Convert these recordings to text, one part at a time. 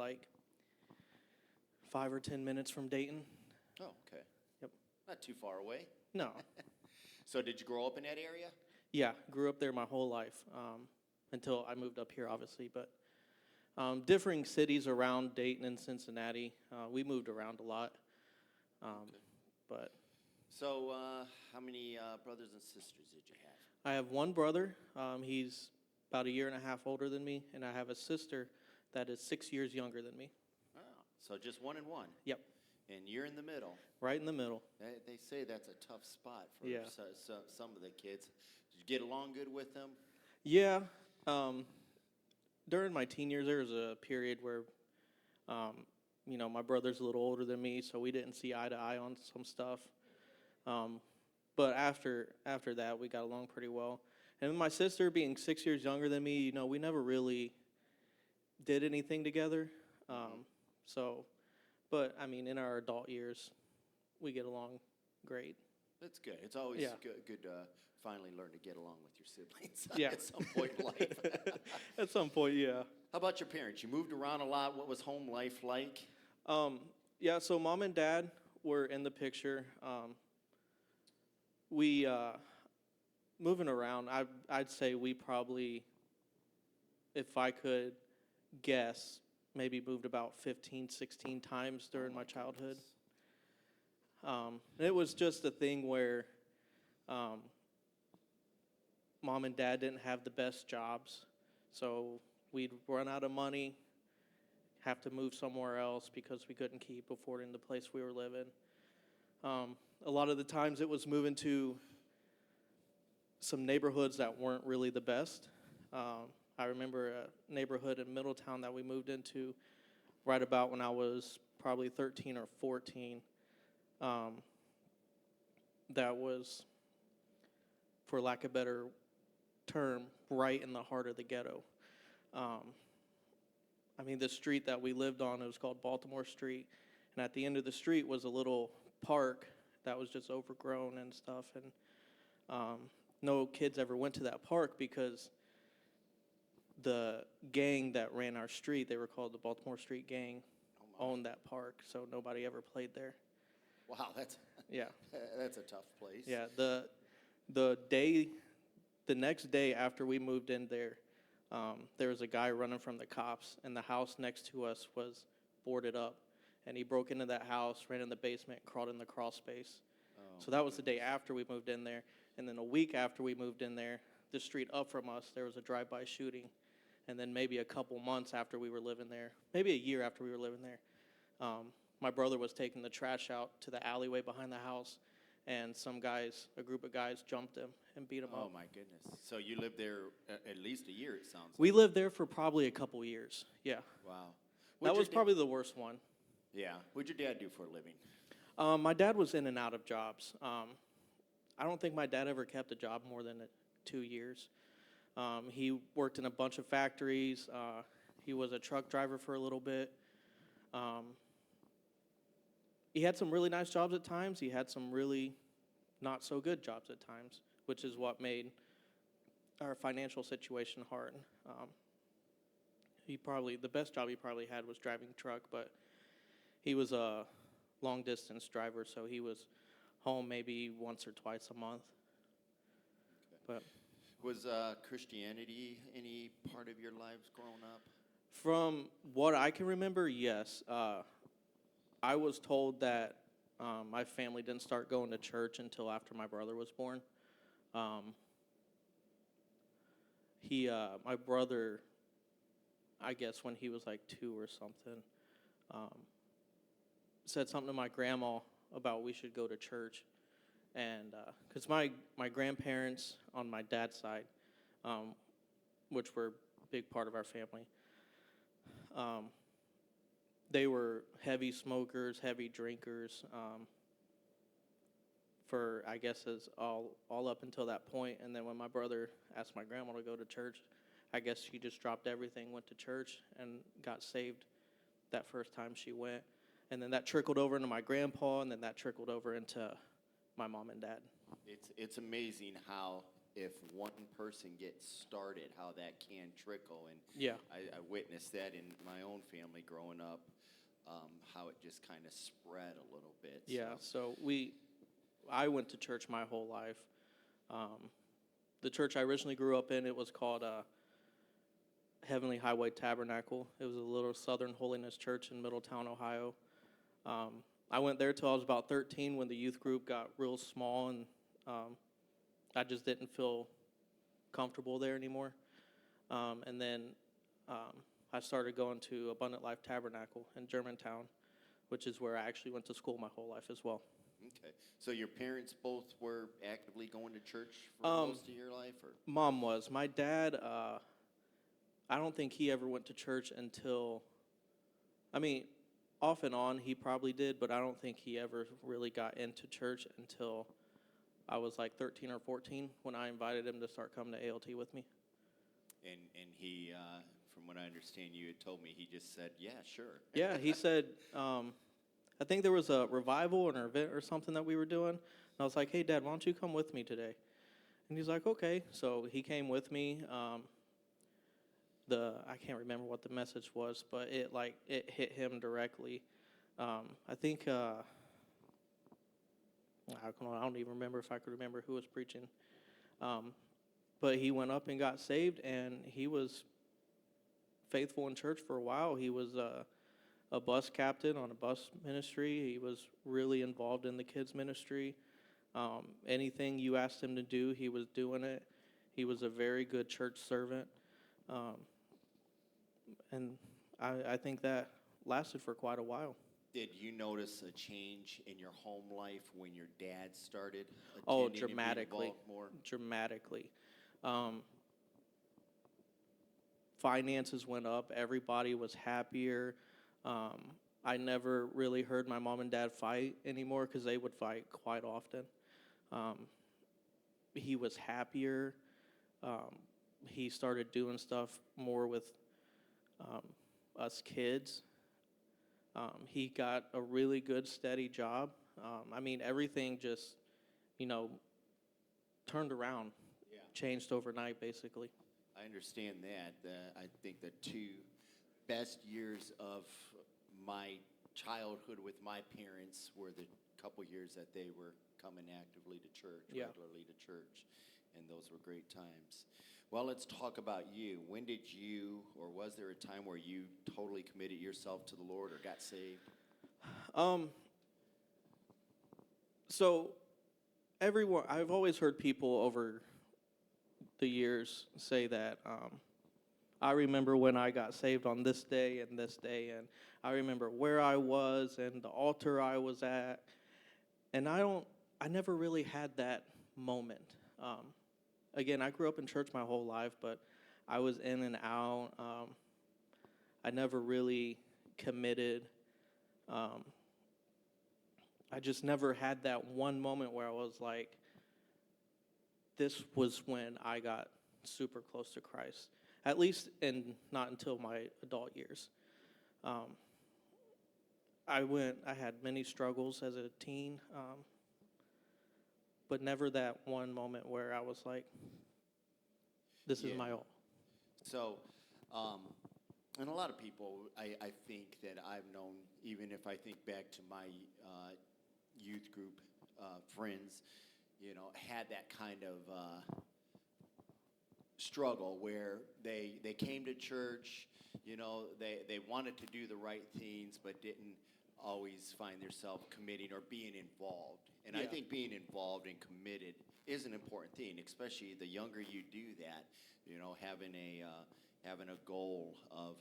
like 5 or 10 minutes from Dayton. Oh, okay. Yep. Not too far away. No. So did you grow up in that area? Yeah, grew up there my whole life until I moved up here, obviously. But differing cities around Dayton and Cincinnati. We moved around a lot. Okay. But So how many brothers and sisters did you have? I have one brother. He's about a year and a half older than me. And I have a sister that is 6 years younger than me. Oh, so just one and one. Yep, And you're in the middle. right in the middle. They say that's a tough spot for Yeah. some of the kids. Did you get along good with them? Yeah. During my teen years, there was a period where, my brother's a little older than me, so we didn't see eye to eye on some stuff. But after that, we got along pretty well. And my sister, being 6 years younger than me, we never really did anything together. But I mean, in our adult years, we get along great. That's good. It's always Yeah. good to finally learn to get along with your siblings Yeah. at some point in life. At some point, yeah. How about your parents? You moved around a lot. What was home life like? Yeah, so mom and dad were in the picture. We moving around, I'd say we probably, if I could guess, maybe moved about 15, 16 times during my childhood. And it was just a thing where mom and dad didn't have the best jobs, so we'd run out of money, have to move somewhere else because we couldn't keep affording the place we were living. A lot of the times it was moving to some neighborhoods that weren't really the best. I remember a neighborhood in Middletown that we moved into right about when I was probably 13 or 14. That was, for lack of a better term, right in the heart of the ghetto. I mean, the street that we lived on, it was called Baltimore Street, and at the end of the street was a little park that was just overgrown and stuff, and no kids ever went to that park because the gang that ran our street, they were called the Baltimore Street Gang, owned that park, so nobody ever played there. Wow, that's Yeah. that's a tough place. Yeah, the next day after we moved in there, there was a guy running from the cops, and the house next to us was boarded up, and he broke into that house, ran in the basement, crawled in the crawl space. Oh, So that was the day after we moved in there, and then a week after we moved in there, the street up from us, there was a drive-by shooting, and then maybe a couple months after we were living there, maybe a year after we were living there, my brother was taking the trash out to the alleyway behind the house, and a group of guys jumped him and beat him up. Oh my goodness! So you lived there at least a year, it sounds. We lived there for probably a couple years. Yeah. Wow. That was probably the worst one. Yeah. What'd your dad do for a living? My dad was in and out of jobs. I don't think my dad ever kept a job more than 2 years. He worked in a bunch of factories. He was a truck driver for a little bit. He had some really nice jobs at times. He had some really not so good jobs at times, which is what made our financial situation hard. The best job he probably had was driving truck, but he was a long distance driver, so he was home maybe once or twice a month. Okay. But Was Christianity any part of your lives growing up? from what I can remember, yes. I was told that my family didn't start going to church until after my brother was born. My brother, I guess when he was like 2 or something, said something to my grandma about we should go to church. And because my grandparents on my dad's side, which were a big part of our family, they were heavy smokers, heavy drinkers, for I guess as all up until that point. And then when my brother asked my grandma to go to church, I guess she just dropped everything, went to church, and got saved that first time she went. And then that trickled over into my grandpa, and then that trickled over into my mom and dad. It's amazing how if one person gets started, how that can trickle. And Yeah. I witnessed that in my own family growing up, how it just kind of spread a little bit. Yeah. So, So I went to church my whole life. The church I originally grew up in, it was called Heavenly Highway Tabernacle. It was a little Southern Holiness church in Middletown, Ohio. I went there till I was about 13 when the youth group got real small, and I just didn't feel comfortable there anymore. And then I started going to Abundant Life Tabernacle in Germantown, which is where I actually went to school my whole life as well. okay. So your parents both were actively going to church for most of your life, or? Mom was. My dad, I don't think he ever went to church until, I mean, off and on he probably did, but I don't think he ever really got into church until I was like 13 or 14 when I invited him to start coming to ALT with me. And he, from what I understand, you had told me, he just said, yeah, sure. Yeah, he said, I think there was a revival or an event or something that we were doing. And I was like, hey, Dad, why don't you come with me today? And he's like, okay. So he came with me. I can't remember what the message was, but it hit him directly. I think I don't even remember if I could remember who was preaching. But he went up and got saved, and he was faithful in church for a while. He was a bus captain on a bus ministry. He was really involved in the kids ministry. Anything you asked him to do, he was doing it. He was a very good church servant. And I think that lasted for quite a while. Did you notice a change in your home life when your dad started Oh, attending and being dramatically. involved more? Dramatically. Finances went up. Everybody was happier. I never really heard my mom and dad fight anymore because they would fight quite often. He was happier. He started doing stuff more with us kids. He got a really good, steady job. Everything just, turned around, Yeah. changed overnight, basically. I understand that. I think the two best years of my childhood with my parents were the couple years that they were coming actively to church, Yeah. regularly to church, and those were great times. Well, let's talk about you. When did you, or was there a time where you totally committed yourself to the Lord or got saved? So everyone, I've always heard people over the years say that I remember when I got saved on this day, and I remember where I was and the altar I was at, and I never really had that moment. Again, I grew up in church my whole life, but I was in and out. I never really committed. I just never had that one moment where I was like, this was when I got super close to Christ. At least not until my adult years. I had many struggles as a teen, but never that one moment where I was like, this is my all. So, and a lot of people, I think that I've known, even if I think back to my youth group friends, had that kind of struggle where they came to church, they wanted to do the right things, but didn't always find themselves committing or being involved. And I think being involved and committed is an important thing, especially the younger you do that, having a goal of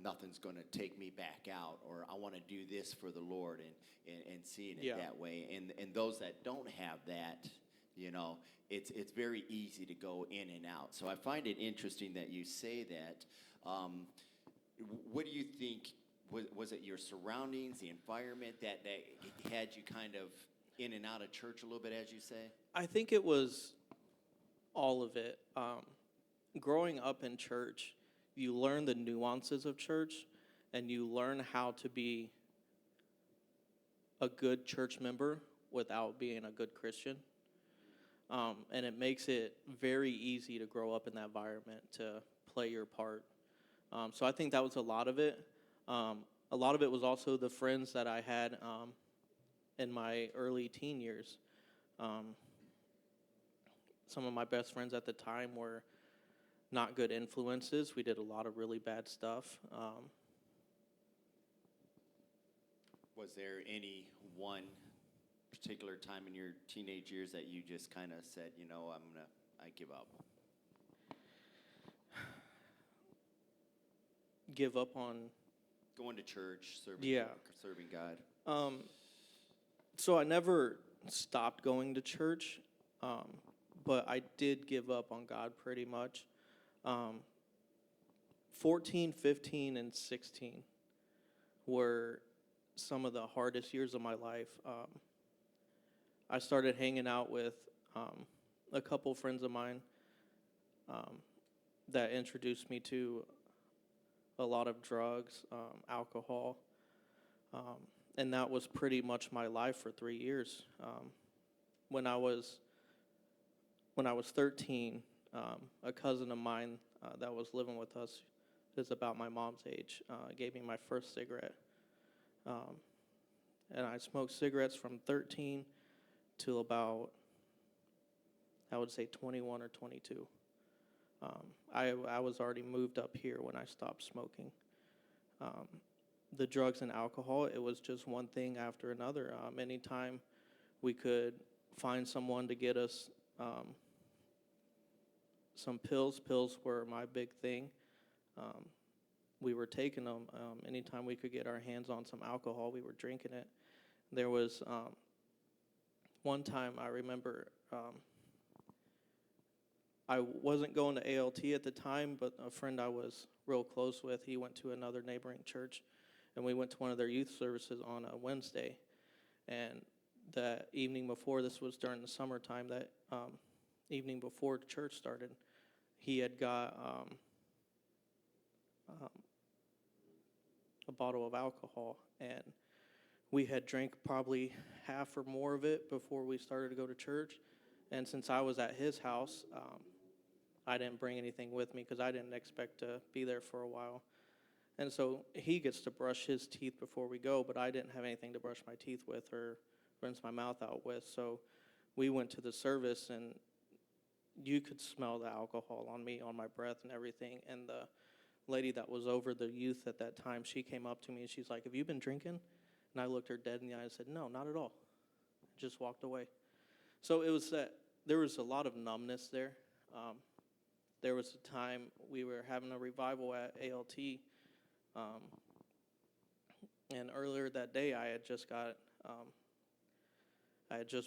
nothing's going to take me back out, or I want to do this for the Lord, and seeing it that way. And those that don't have that, it's very easy to go in and out. So I find it interesting that you say that. What do you think? Was it your surroundings, the environment that had you kind of in and out of church a little bit, as you say? I think it was all of it. Growing up in church, you learn the nuances of church, and you learn how to be a good church member without being a good Christian. And it makes it very easy to grow up in that environment, to play your part. So I think that was a lot of it. A lot of it was also the friends that I had in my early teen years. Some of my best friends at the time were not good influences. We did a lot of really bad stuff. Was there any one particular time in your teenage years that you just kind of said, I give up? Give up on Going to church, Yeah. serving God. So I never stopped going to church, but I did give up on God pretty much. 14, 15, and 16 were some of the hardest years of my life. I started hanging out with a couple friends of mine that introduced me to a lot of drugs, alcohol, and that was pretty much my life for 3 years. When I was 13, a cousin of mine that was living with us, is about my mom's age, gave me my first cigarette. And I smoked cigarettes from 13 till about, I would say, 21 or 22. I was already moved up here when I stopped smoking. The drugs and alcohol, it was just one thing after another. Anytime we could find someone to get us some pills were my big thing. We were taking them. Anytime we could get our hands on some alcohol, we were drinking it. There was one time I remember I wasn't going to ALT at the time, but a friend I was real close with, he went to another neighboring church, and we went to one of their youth services on a Wednesday. And that evening before, this was during the summertime, that evening before church started, he had got a bottle of alcohol, and we had drank probably half or more of it before we started to go to church. And since I was at his house, I didn't bring anything with me because I didn't expect to be there for a while. And so he gets to brush his teeth before we go, but I didn't have anything to brush my teeth with or rinse my mouth out with. So we went to the service, and you could smell the alcohol on me, on my breath and everything. And the lady that was over the youth at that time, she came up to me and she's like, "Have you been drinking?" And I looked her dead in the eye and said, "No, not at all." Just walked away. So it was that there was a lot of numbness there. There was a time we were having a revival at ALT, and earlier that day I had just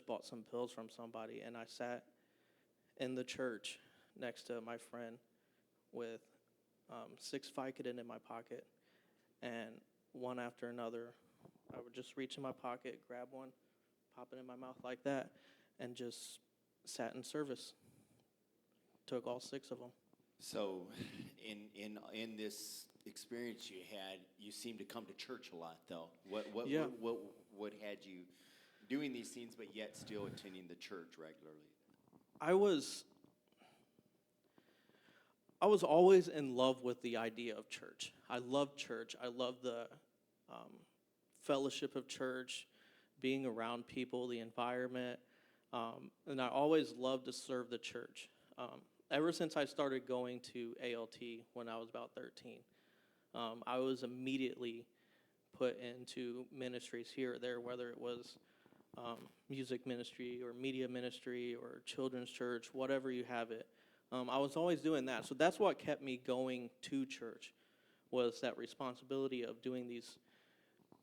bought some pills from somebody, and I sat in the church next to my friend with 6 Vicodin in my pocket, and one after another, I would just reach in my pocket, grab one, pop it in my mouth like that, and just sat in service. Took all 6 of them. So, in this experience you had, you seemed to come to church a lot, though. What had you doing these things, but yet still attending the church regularly? I was always in love with the idea of church. I love church. I love the fellowship of church, being around people, the environment, and I always loved to serve the church. Ever since I started going to ALT when I was about 13, I was immediately put into ministries here or there, whether it was music ministry or media ministry or children's church, whatever you have it. I was always doing that. So that's what kept me going to church, was that responsibility of doing these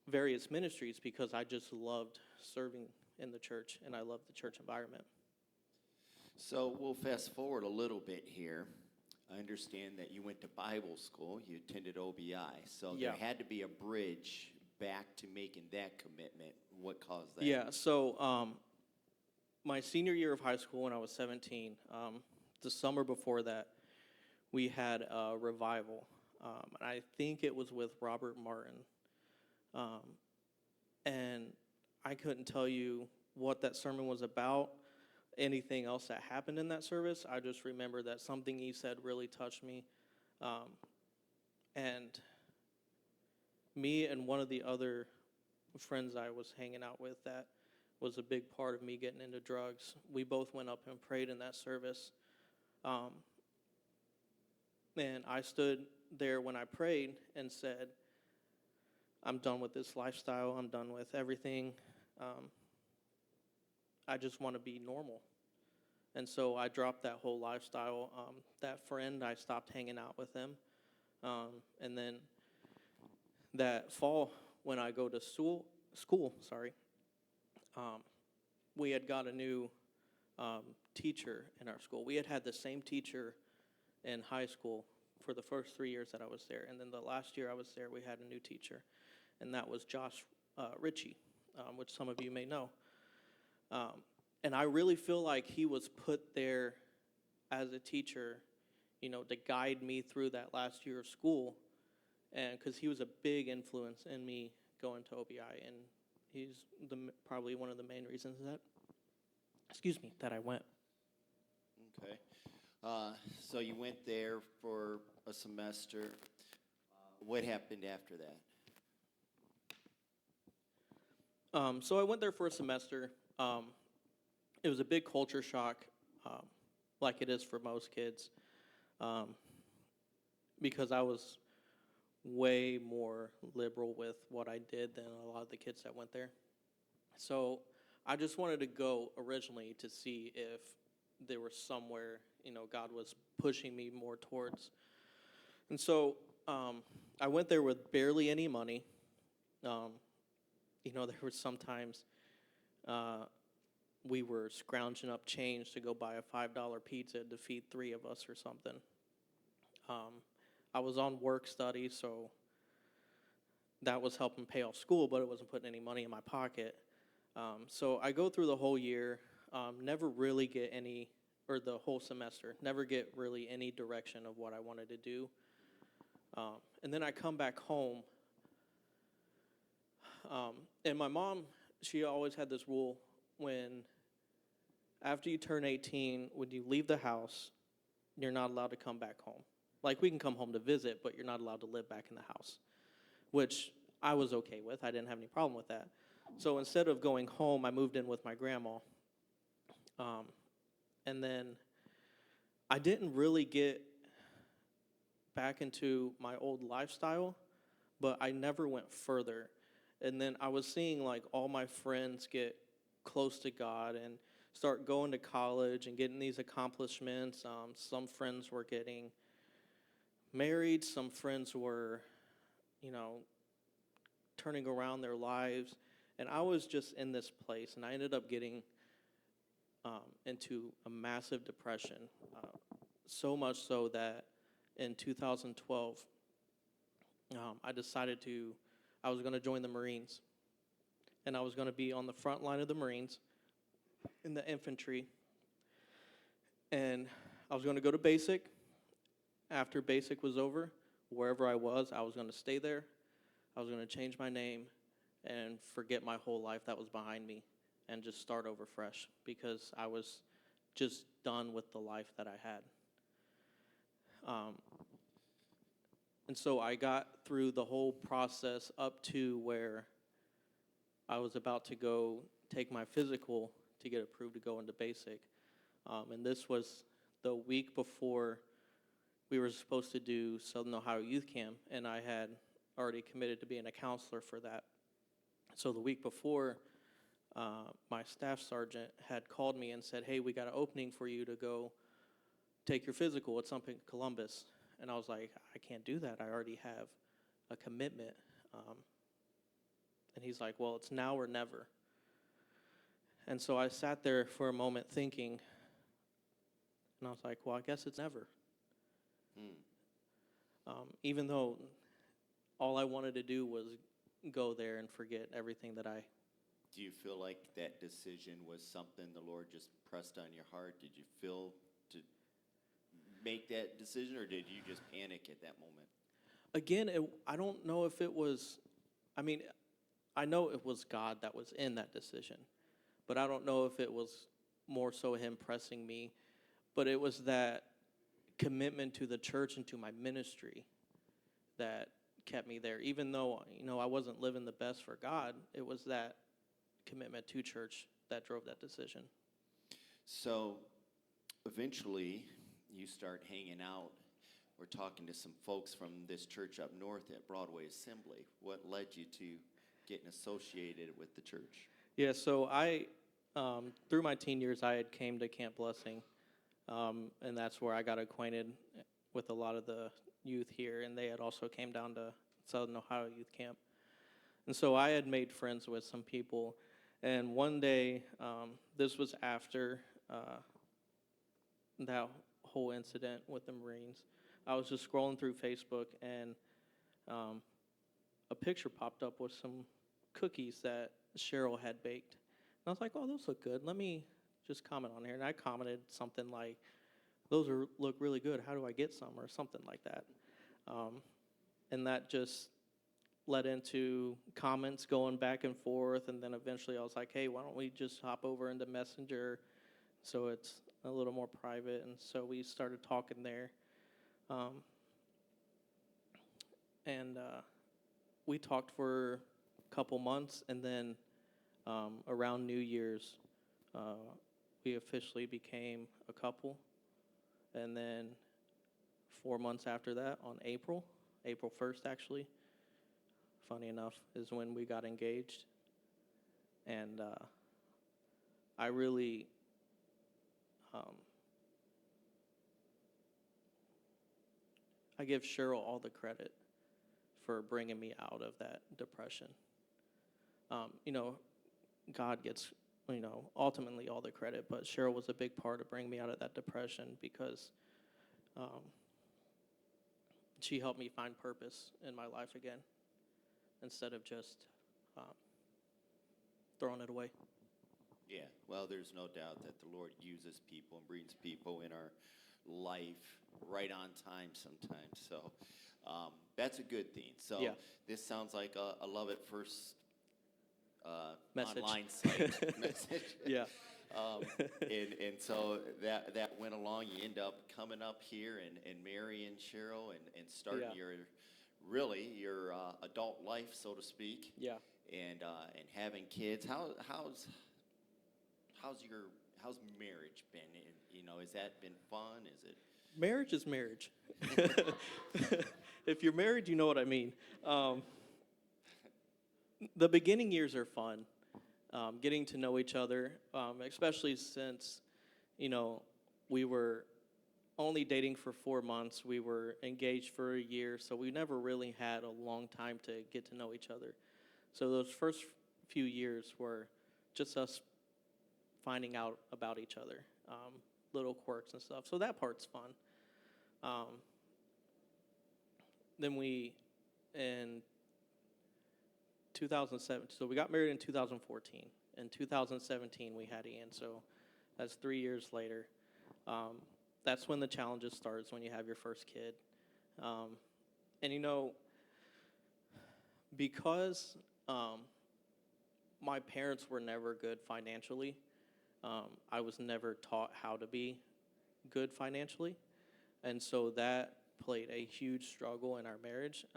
various ministries, because I just loved serving in the church and I loved the church environment. So we'll fast forward a little bit here. I understand that you went to Bible school. You attended OBI. So Yeah. there had to be a bridge back to making that commitment. What caused that? Yeah, so my senior year of high school when I was 17, the summer before that, we had a revival. And I think it was with Robert Martin. And I couldn't tell you what that sermon was about, anything else that happened in that service. I just remember that something he said really touched me. And me and one of the other friends I was hanging out with that was a big part of me getting into drugs, we both went up and prayed in that service. And I stood there when I prayed and said, I'm done with this lifestyle. I'm done with everything. I just want to be normal. And so I dropped that whole lifestyle. That friend, I stopped hanging out with him. And then that fall, when I go to school, we had got a new teacher in our school. We had the same teacher in high school for the first 3 years that I was there. And then the last year I was there, we had a new teacher. And that was Josh Ritchie, which some of you may know. And I really feel like he was put there as a teacher, to guide me through that last year of school. And because he was a big influence in me going to OBI. And he's probably one of the main reasons that I went. Okay. So you went there for a semester. What happened after that? So I went there for a semester. It was a big culture shock, like it is for most kids, because I was way more liberal with what I did than a lot of the kids that went there. So I just wanted to go originally to see if there was somewhere, God was pushing me more towards. And so I went there with barely any money. There were sometimes we were scrounging up change to go buy a $5 pizza to feed 3 of us or something. I was on work study, so that was helping pay off school, but it wasn't putting any money in my pocket. So I go through the whole year, never really get any, or the whole semester, never get really any direction of what I wanted to do. And then I come back home, and my mom, she always had this rule after you turn 18, when you leave the house, you're not allowed to come back home. Like, we can come home to visit, but you're not allowed to live back in the house, which I was okay with. I didn't have any problem with that. So instead of going home, I moved in with my grandma. And then I didn't really get back into my old lifestyle, but I never went further. And then I was seeing, like, all my friends get close to God and start going to college and getting these accomplishments. Some friends were getting married. Some friends were, turning around their lives. And I was just in this place, and I ended up getting into a massive depression, so much so that in 2012, I decided I was going to join the Marines. And I was going to be on the front line of the Marines in the infantry. And I was going to go to basic. After basic was over, wherever I was going to stay there. I was going to change my name and forget my whole life that was behind me and just start over fresh, because I was just done with the life that I had. And so I got through the whole process up to where I was about to go take my physical to get approved to go into basic. And this was the week before we were supposed to do Southern Ohio Youth Camp, and I had already committed to being a counselor for that. So the week before, my staff sergeant had called me and said, hey, we got an opening for you to go take your physical at something in Columbus. And I was like, I can't do that. I already have a commitment. And he's like, well, it's now or never. And so I sat there for a moment thinking, and I was like, well, I guess it's never. Even though all I wanted to do was go there and forget everything that I... Do you feel like that decision was something the Lord just pressed on your heart? Did you feel to make that decision, or did you just panic at that moment? Again, I don't know if it was... I know it was God that was in that decision, but I don't know if it was more so him pressing me, but it was that commitment to the church and to my ministry that kept me there. Even though, I wasn't living the best for God, it was that commitment to church that drove that decision. So eventually you start hanging out or talking to some folks from this church up north at Broadway Assembly. What led you to getting associated with the church? Yeah, so I, through my teen years, I had came to Camp Blessing, and that's where I got acquainted with a lot of the youth here, and they had also came down to Southern Ohio Youth Camp. And so I had made friends with some people, and one day, this was after that whole incident with the Marines, I was just scrolling through Facebook, and a picture popped up with some cookies that Cheryl had baked. And I was like, oh, those look good. Let me just comment on here. And I commented something like, look really good. How do I get some? Or something like that. And that just led into comments going back and forth. And then eventually I was like, hey, why don't we just hop over into Messenger so it's a little more private. And so we started talking there. And we talked for a couple months, and then around New Year's, we officially became a couple. And then 4 months after that, on April 1st actually, funny enough, is when we got engaged. And I really I give Cheryl all the credit for bringing me out of that depression. God gets, ultimately all the credit, but Cheryl was a big part of bringing me out of that depression because she helped me find purpose in my life again instead of just throwing it away. Yeah, well, there's no doubt that the Lord uses people and brings people in our life right on time sometimes. So that's a good thing. So yeah. This sounds like a love at first online site message. Yeah. And so that went along. You end up coming up here and marrying Cheryl and starting your adult life, so to speak. Yeah. And having kids. How's marriage been? Has that been fun? Is it? Marriage is marriage. If you're married, you know what I mean. The beginning years are fun, getting to know each other, especially since, we were only dating for 4 months. We were engaged for a year, so we never really had a long time to get to know each other. So those first few years were just us finding out about each other, little quirks and stuff. So that part's fun. Then in 2007, so we got married in 2014. In 2017, we had Ian, so that's 3 years later. That's when the challenges starts, when you have your first kid. And because my parents were never good financially, I was never taught how to be good financially. And so that played a huge struggle in our marriage.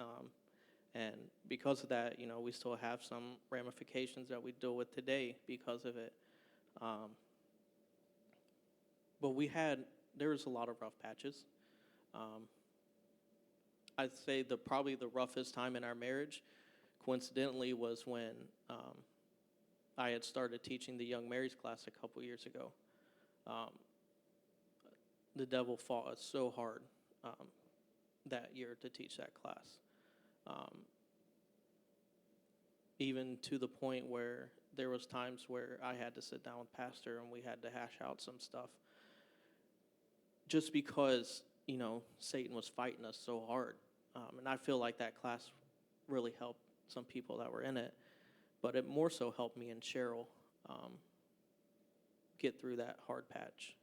And because of that, we still have some ramifications that we deal with today because of it. But there was a lot of rough patches. I'd say probably the roughest time in our marriage, coincidentally, was when I had started teaching the Young Marys class a couple years ago. The devil fought us so hard that year to teach that class. Even to the point where there was times where I had to sit down with Pastor and we had to hash out some stuff. Just because, Satan was fighting us so hard. And I feel like that class really helped some people that were in it. But it more so helped me and Cheryl get through that hard patch.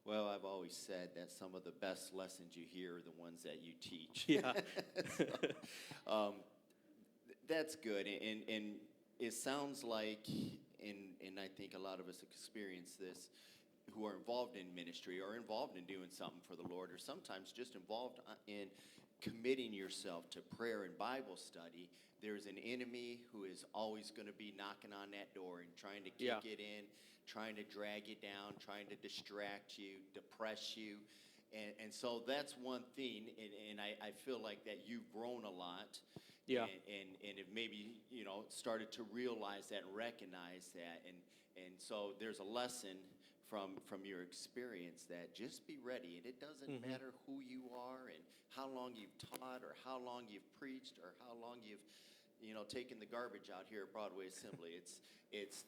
Well, I've always said that some of the best lessons you hear are the ones that you teach. Yeah. That's good. And it sounds like, and I think a lot of us experience this, who are involved in ministry or involved in doing something for the Lord, or sometimes just involved in committing yourself to prayer and Bible study. There's an enemy who is always going to be knocking on that door and trying to kick it in, trying to drag you down, trying to distract you, depress you. And so that's one thing, and I feel like that you've grown a lot. Yeah. And have maybe, started to realize that and recognize that. And so there's a lesson from your experience that just be ready. And it doesn't matter who you are and how long you've taught or how long you've preached or how long you've, taken the garbage out here at Broadway Assembly. It's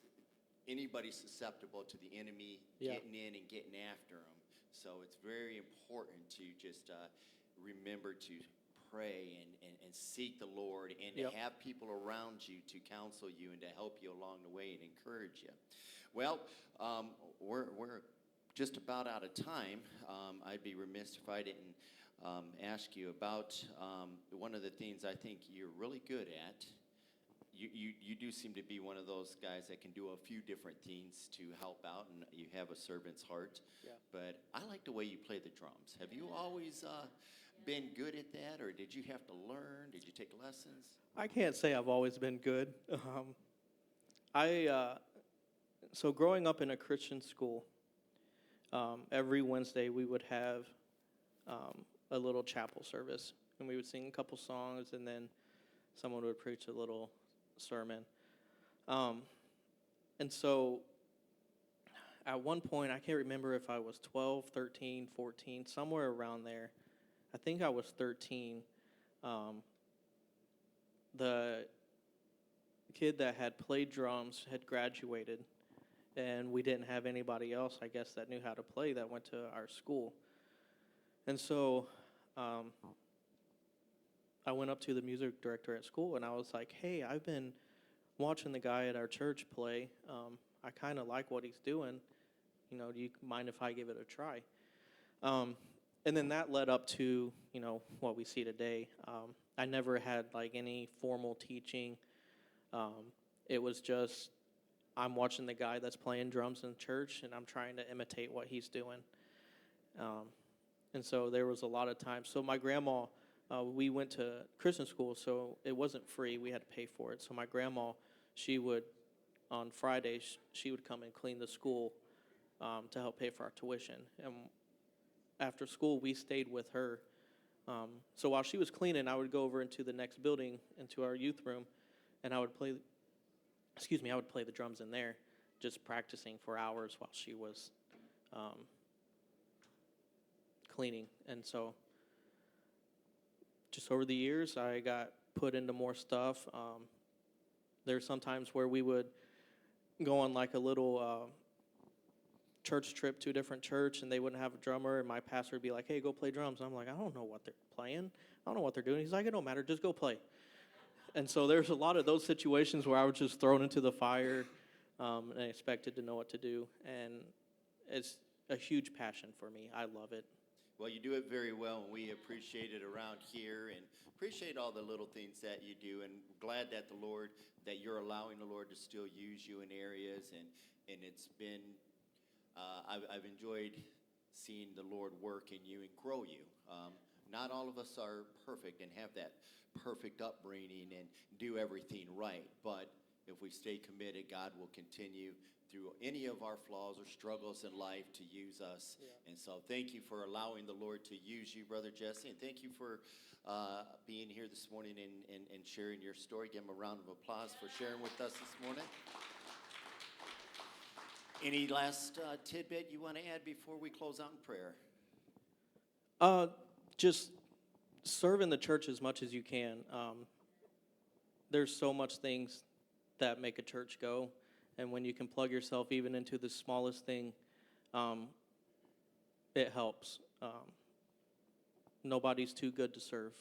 anybody susceptible to the enemy getting in and getting after them. So it's very important to just remember to pray and seek the Lord and to have people around you to counsel you and to help you along the way and encourage you. Well, we're just about out of time. I'd be remiss if I didn't ask you about one of the things I think you're really good at. You do seem to be one of those guys that can do a few different things to help out, and you have a servant's heart. Yeah. But I like the way you play the drums. Have you always been good at that, or did you have to learn? Did you take lessons? I can't say I've always been good. So growing up in a Christian school, every Wednesday we would have a little chapel service, and we would sing a couple songs, and then someone would preach a little sermon. And so at one point, I can't remember if I was 12, 13, 14, somewhere around there. I think I was 13. The kid that had played drums had graduated, and we didn't have anybody else, I guess, that knew how to play that went to our school. And so I went up to the music director at school, and I was like, hey, I've been watching the guy at our church play. I kind of like what he's doing. Do you mind if I give it a try? And then that led up to, what we see today. I never had, any formal teaching. It was just, I'm watching the guy that's playing drums in church, and I'm trying to imitate what he's doing. And so there was a lot of time. So my grandma, we went to Christian school, so it wasn't free. We had to pay for it. So my grandma, she would, on Fridays, she would come and clean the school to help pay for our tuition. And after school, we stayed with her. So while she was cleaning, I would go over into the next building, into our youth room, and I would play the drums in there, just practicing for hours while she was cleaning. And so just over the years, I got put into more stuff. There's sometimes where we would go on a little church trip to a different church, and they wouldn't have a drummer, and my pastor would be like, hey, go play drums. And I'm like, I don't know what they're playing. I don't know what they're doing. He's like, it don't matter. Just go play. And so there's a lot of those situations where I was just thrown into the fire and expected to know what to do. And it's a huge passion for me. I love it. Well, you do it very well, and we appreciate it around here and appreciate all the little things that you do, and glad that you're allowing the Lord to still use you in areas, and it's been, I've enjoyed seeing the Lord work in you and grow you. Not all of us are perfect and have that perfect upbringing and do everything right, but if we stay committed, God will continue through any of our flaws or struggles in life to use us. Yeah. And so thank you for allowing the Lord to use you, Brother Jesse, and thank you for being here this morning and sharing your story. Give him a round of applause for sharing with us this morning. Any last tidbit you want to add before we close out in prayer? Just serve in the church as much as you can. There's so much things that make a church go, and when you can plug yourself even into the smallest thing, it helps. Nobody's too good to serve.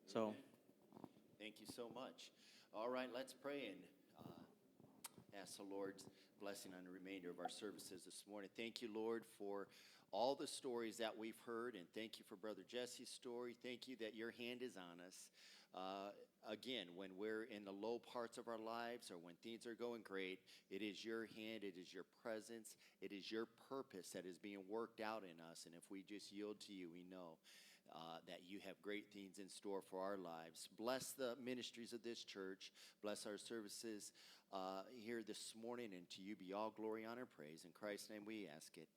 So, thank you so much. All right, let's pray and ask the Lord's blessing on the remainder of our services this morning. Thank you, Lord, for all the stories that we've heard, and thank you for Brother Jesse's story. Thank you that your hand is on us. again, when we're in the low parts of our lives or when things are going great, it is your hand, it is your presence, it is your purpose that is being worked out in us. And if we just yield to you, we know that you have great things in store for our lives. Bless the ministries of this church. Bless our services here this morning. And to you be all glory, honor, praise. In Christ's name we ask it.